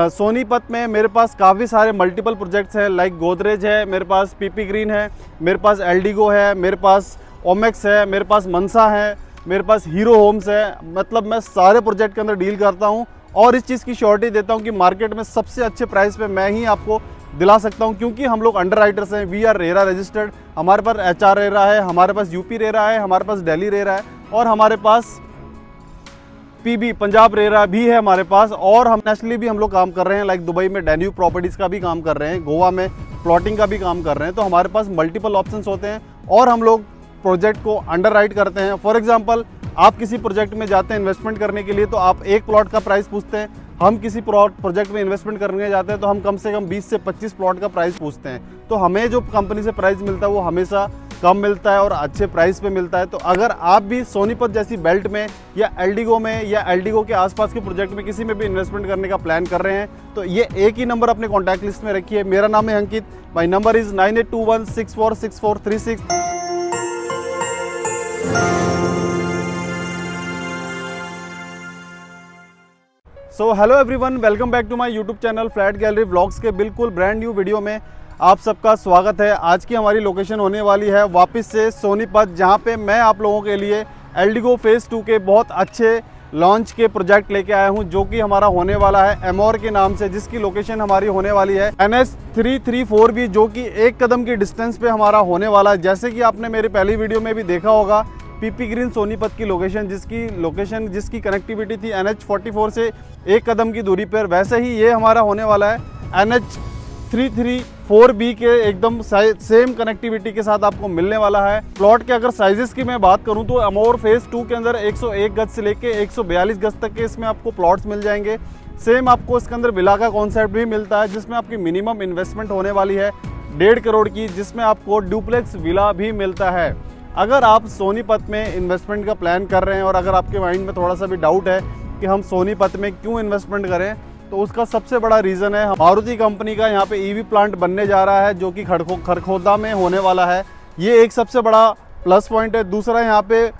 सोनीपत में मेरे पास काफ़ी सारे मल्टीपल प्रोजेक्ट्स हैं, लाइक गोदरेज है, मेरे पास पीपी ग्रीन है, मेरे पास एल्डिगो है, मेरे पास ओमेक्स है, मेरे पास मनसा है, मेरे पास हीरो होम्स है। मतलब मैं सारे प्रोजेक्ट के अंदर डील करता हूँ और इस चीज़ की श्योरिटी देता हूँ कि मार्केट में सबसे अच्छे प्राइस पे मैं ही आपको दिला सकता हूँ, क्योंकि हम लोग अंडर राइटर्स हैं। वी आर रेरा रजिस्टर्ड, हमारे पास HR रेरा है, हमारे पास यूपी रेरा है, हमारे पास दिल्ली रेरा है और हमारे पास PB पंजाब रेरा भी है हमारे पास। और हम नेशनली भी हम लोग काम कर रहे हैं, लाइक दुबई में डैन्यूब प्रॉपर्टीज़ का भी काम कर रहे हैं, गोवा में प्लॉटिंग का भी काम कर रहे हैं। तो हमारे पास मल्टीपल ऑप्शंस होते हैं और हम लोग प्रोजेक्ट को अंडर राइट करते हैं। फॉर एग्जांपल, आप किसी प्रोजेक्ट में जाते हैं इन्वेस्टमेंट करने के लिए तो आप एक प्लॉट का प्राइस पूछते हैं। हम किसी प्रोजेक्ट में इन्वेस्टमेंट करने जाते हैं तो हम कम से कम 20 से 25 प्लॉट का प्राइस पूछते हैं। तो हमें जो कंपनी से प्राइस मिलता है वो हमेशा कम मिलता है और अच्छे प्राइस पे मिलता है। तो अगर आप भी सोनीपत जैसी बेल्ट में या एल्डिगो में या एल्डिगो के आसपास के प्रोजेक्ट में किसी में भी इन्वेस्टमेंट करने का प्लान कर रहे हैं तो ये एक ही नंबर अपने कॉन्टैक्ट लिस्ट में रखिए। मेरा नाम है Ankit, my number is 9821646436। So hello everyone, welcome back to my YouTube channel flat gallery vlogs के बिल्कुल ब्रांड न्यू वीडियो में आप सबका स्वागत है। आज की हमारी लोकेशन होने वाली है वापस से सोनीपत, जहां पे मैं आप लोगों के लिए एल्डिगो फेज़ 2 के बहुत अच्छे लॉन्च के प्रोजेक्ट लेके आया हूं, जो कि हमारा होने वाला है एमोर के नाम से, जिसकी लोकेशन हमारी होने वाली है NH 334 भी, जो कि एक कदम की डिस्टेंस पे हमारा होने वाला है। जैसे कि आपने मेरी पहली वीडियो में भी देखा होगा, पीपी ग्रीन सोनीपत की लोकेशन जिसकी कनेक्टिविटी थी NH 44 से एक कदम की दूरी पर, वैसे ही ये हमारा होने वाला है NH 334B के एकदम सेम कनेक्टिविटी के साथ आपको मिलने वाला है। प्लॉट के अगर साइजेस की मैं बात करूं तो एमोर फेज़ 2 के अंदर 101 गज से लेके 142 गज तक के इसमें आपको प्लॉट्स मिल जाएंगे। सेम आपको इसके अंदर विला का कॉन्सेप्ट भी मिलता है, जिसमें आपकी मिनिमम इन्वेस्टमेंट होने वाली है 1.5 करोड़ की, जिसमें आपको डुप्लेक्स विला भी मिलता है। अगर आप सोनीपत में इन्वेस्टमेंट का प्लान कर रहे हैं और अगर आपके माइंड में थोड़ा सा भी डाउट है कि हम सोनीपत में क्यों इन्वेस्टमेंट करें, तो उसका सबसे बड़ा रीज़न है मारुति कंपनी का यहाँ पे EV प्लांट बनने जा रहा है, जो कि खरखोदा में होने वाला है। ये एक सबसे बड़ा प्लस पॉइंट है। दूसरा, यहाँ पे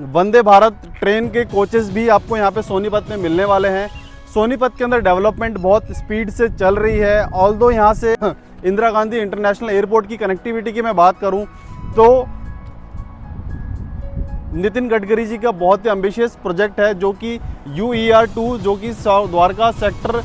वंदे भारत ट्रेन के कोचेस भी आपको यहाँ पे सोनीपत में मिलने वाले हैं। सोनीपत के अंदर डेवलपमेंट बहुत स्पीड से चल रही है। ऑल्दो यहाँ से इंदिरा गांधी इंटरनेशनल एयरपोर्ट की कनेक्टिविटी की मैं बात करूँ तो नितिन गडकरी जी का बहुत ही एम्बिशियस प्रोजेक्ट है, जो कि UER2, जो कि द्वारका सेक्टर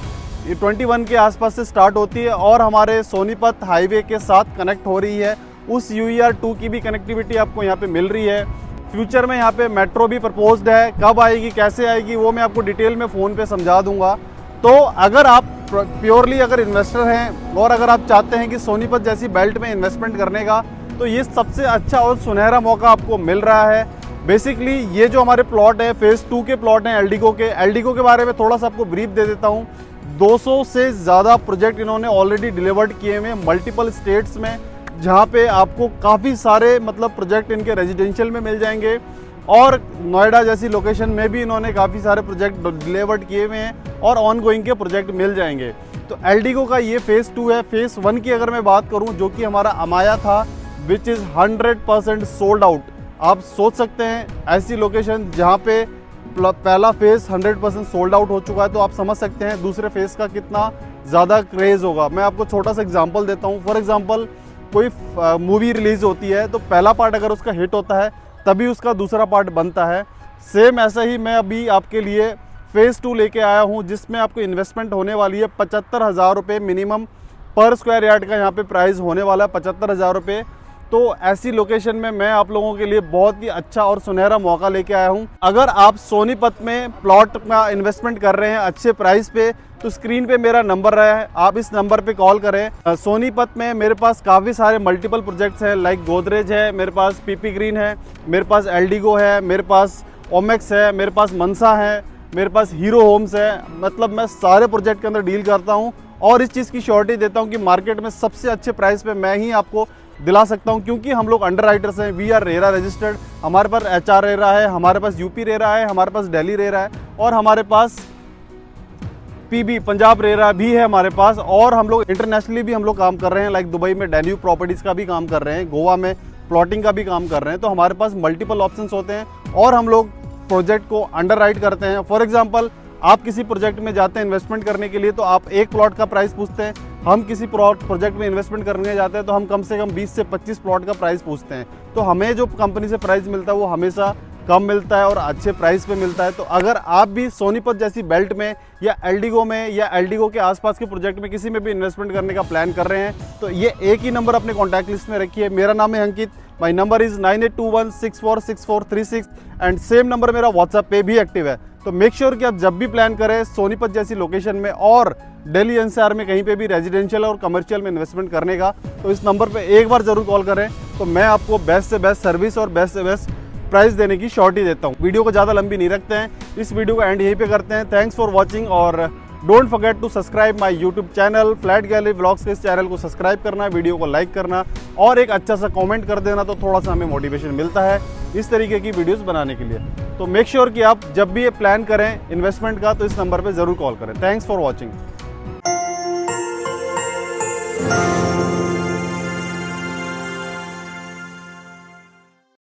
21 के आसपास से स्टार्ट होती है और हमारे सोनीपत हाईवे के साथ कनेक्ट हो रही है। उस UER2 की भी कनेक्टिविटी आपको यहाँ पे मिल रही है। फ्यूचर में यहाँ पे मेट्रो भी प्रपोज्ड है, कब आएगी कैसे आएगी वो मैं आपको डिटेल में फ़ोन पे समझा दूंगा। तो अगर आप प्योरली अगर इन्वेस्टर हैं और अगर आप चाहते हैं कि सोनीपत जैसी बेल्ट में इन्वेस्टमेंट करने का, तो ये सबसे अच्छा और सुनहरा मौका आपको मिल रहा है। बेसिकली ये जो हमारे प्लॉट है फेज़ 2 के प्लॉट हैं एल्डिगो के बारे में थोड़ा सा आपको ब्रीफ दे देता हूँ। 200 से ज़्यादा प्रोजेक्ट इन्होंने ऑलरेडी डिलीवर्ड किए हुए मल्टीपल स्टेट्स में, जहाँ पे आपको काफ़ी सारे प्रोजेक्ट इनके रेजिडेंशियल में मिल जाएंगे और नोएडा जैसी लोकेशन में भी इन्होंने काफ़ी सारे प्रोजेक्ट डिलीवर्ड किए हुए हैं और ऑन गोइंग के प्रोजेक्ट मिल जाएंगे। तो एल्डिगो का ये फेज़ 2 है। फेज़ 1 की अगर मैं बात करूँ, जो कि हमारा अमाया था, विच इज़ 100% सोल्ड आउट। आप सोच सकते हैं ऐसी लोकेशन जहाँ पे पहला फेज़ 100% सोल्ड आउट हो चुका है, तो आप समझ सकते हैं दूसरे फेज़ का कितना ज़्यादा क्रेज़ होगा। मैं आपको छोटा सा एग्जांपल देता हूँ। फॉर एग्जांपल, कोई मूवी रिलीज़ होती है तो पहला पार्ट अगर उसका हिट होता है तभी उसका दूसरा पार्ट बनता है। सेम ऐसा ही मैं अभी आपके लिए फेज़ 2 लेके आया हूँ, जिसमें आपको इन्वेस्टमेंट होने वाली है 75,000 रुपये मिनिमम पर स्क्वायर यार्ड का यहाँ पे प्राइस होने वाला है 75,000 रुपये। तो ऐसी लोकेशन में मैं आप लोगों के लिए बहुत ही अच्छा और सुनहरा मौका लेके आया हूं। अगर आप सोनीपत में प्लॉट में इन्वेस्टमेंट कर रहे हैं अच्छे प्राइस पे, तो स्क्रीन पे मेरा नंबर है, आप इस नंबर पे कॉल करें। सोनीपत में मेरे पास काफ़ी सारे मल्टीपल प्रोजेक्ट्स हैं, लाइक गोदरेज है, मेरे पास पीपी ग्रीन है, मेरे पास एल्डिगो है, मेरे पास ओमेक्स है, मेरे पास मनसा है, मेरे पास हीरो होम्स है। मतलब मैं सारे प्रोजेक्ट के अंदर डील करता हूँ और इस चीज़ की श्योरिटी देता हूँ कि मार्केट में सबसे अच्छे प्राइस पे मैं ही आपको दिला सकता हूं, क्योंकि हम लोग अंडर राइटर्स हैं। वी आर रेरा रजिस्टर्ड, हमारे पास HR रेरा है, हमारे पास यूपी रेरा है, हमारे पास दिल्ली रेरा है और हमारे पास PB पंजाब रेरा भी है हमारे पास। और हम लोग इंटरनेशनली भी हम लोग काम कर रहे हैं, लाइक दुबई में डैन्यूब प्रॉपर्टीज़ का भी काम कर रहे हैं, गोवा में प्लॉटिंग का भी काम कर रहे हैं। तो हमारे पास मल्टीपल ऑप्शंस होते हैं और हम लोग प्रोजेक्ट को अंडर राइट करते हैं। फॉर एग्जाम्पल, आप किसी प्रोजेक्ट में जाते हैं इन्वेस्टमेंट करने के लिए तो आप एक प्लॉट का प्राइस पूछते हैं, हम किसी प्रोजेक्ट में इन्वेस्टमेंट करने जाते हैं तो हम कम से कम 20 से 25 प्लॉट का प्राइस पूछते हैं। तो हमें जो कंपनी से प्राइस मिलता है वो हमेशा कम मिलता है और अच्छे प्राइस पे मिलता है। तो अगर आप भी सोनीपत जैसी बेल्ट में या एल्डिगो में या एल्डिगो के आसपास के प्रोजेक्ट में किसी में भी इन्वेस्टमेंट करने का प्लान कर रहे हैं तो ये एक ही नंबर अपने कॉन्टैक्ट लिस्ट में रखिए। मेरा नाम है Ankit, my number is 9821646436 and same number मेरा व्हाट्सएप पे भी एक्टिव है। तो मेक श्योर कि आप जब भी प्लान करें सोनीपत जैसी लोकेशन में और दिल्ली एनसीआर में कहीं पे भी रेजिडेंशियल और कमर्शियल में इन्वेस्टमेंट करने का, तो इस नंबर पे एक बार जरूर कॉल करें। तो मैं आपको बेस्ट से बेस्ट सर्विस और बेस्ट से बेस्ट प्राइस देने की श्योरिटी देता हूँ। वीडियो को ज़्यादा लंबी नहीं रखते हैं, इस वीडियो का एंड यहीं पे करते हैं। थैंक्स फॉर वॉचिंग और don't forget to subscribe my YouTube channel flat gallery vlogs के इस चैनल को सब्सक्राइब करना, वीडियो को लाइक करना और एक अच्छा सा कमेंट कर देना, तो थोड़ा सा हमें मोटिवेशन मिलता है इस तरीके की वीडियोस बनाने के लिए। तो मेक श्योर कि आप जब भी ये प्लान करें इन्वेस्टमेंट का तो इस नंबर पे ज़रूर कॉल करें। Thanks for watching.